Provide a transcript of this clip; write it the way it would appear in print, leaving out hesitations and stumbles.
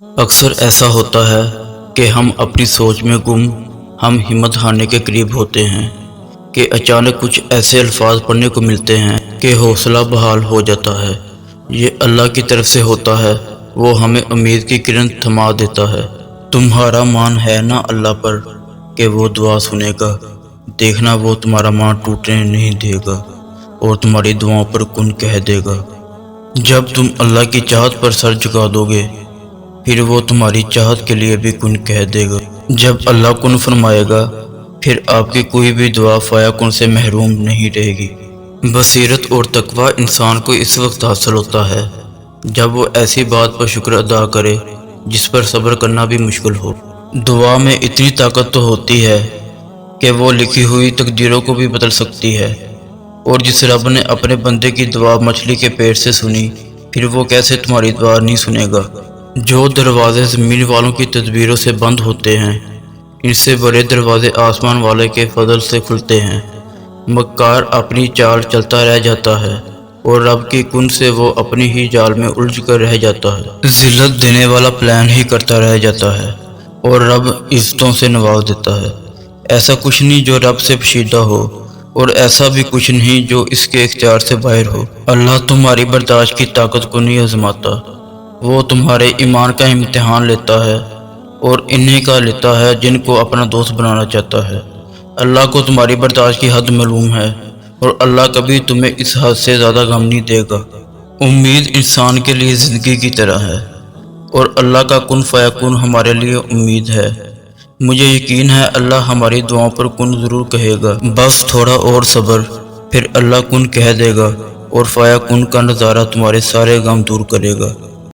اکثر ایسا ہوتا ہے کہ ہم اپنی سوچ میں گم، ہم ہمت ہارنے کے قریب ہوتے ہیں کہ اچانک کچھ ایسے الفاظ پڑھنے کو ملتے ہیں کہ حوصلہ بحال ہو جاتا ہے۔ یہ اللہ کی طرف سے ہوتا ہے، وہ ہمیں امید کی کرن تھما دیتا ہے۔ تمہارا مان ہے نا اللہ پر کہ وہ دعا سنے گا، دیکھنا وہ تمہارا مان ٹوٹنے نہیں دے گا اور تمہاری دعاؤں پر کن کہہ دے گا۔ جب تم اللہ کی چاہت پر سر جھکا دو گے، پھر وہ تمہاری چاہت کے لیے بھی کن کہہ دے گا۔ جب اللہ کن فرمائے گا، پھر آپ کی کوئی بھی دعا فایا کن سے محروم نہیں رہے گی۔ بصیرت اور تقوی انسان کو اس وقت حاصل ہوتا ہے جب وہ ایسی بات پر شکر ادا کرے جس پر صبر کرنا بھی مشکل ہو۔ دعا میں اتنی طاقت تو ہوتی ہے کہ وہ لکھی ہوئی تقدیروں کو بھی بدل سکتی ہے، اور جس رب نے اپنے بندے کی دعا مچھلی کے پیٹ سے سنی، پھر وہ کیسے تمہاری دعا نہیں سنے گا۔ جو دروازے زمین والوں کی تدبیروں سے بند ہوتے ہیں، ان سے بڑے دروازے آسمان والے کے فضل سے کھلتے ہیں۔ مکار اپنی چال چلتا رہ جاتا ہے اور رب کی کن سے وہ اپنی ہی جال میں الجھ کر رہ جاتا ہے۔ ذلت دینے والا پلان ہی کرتا رہ جاتا ہے اور رب عزتوں سے نواز دیتا ہے۔ ایسا کچھ نہیں جو رب سے پوشیدہ ہو، اور ایسا بھی کچھ نہیں جو اس کے اختیار سے باہر ہو۔ اللہ تمہاری برداشت کی طاقت کو نہیں آزماتا، وہ تمہارے ایمان کا امتحان لیتا ہے، اور انہیں کا لیتا ہے جن کو اپنا دوست بنانا چاہتا ہے۔ اللہ کو تمہاری برداشت کی حد معلوم ہے، اور اللہ کبھی تمہیں اس حد سے زیادہ غم نہیں دے گا۔ امید انسان کے لیے زندگی کی طرح ہے، اور اللہ کا کن فیکون ہمارے لیے امید ہے۔ مجھے یقین ہے اللہ ہماری دعاؤں پر کن ضرور کہے گا، بس تھوڑا اور صبر، پھر اللہ کن کہہ دے گا اور فیکون کا نظارہ تمہارے سارے غم دور کرے گا۔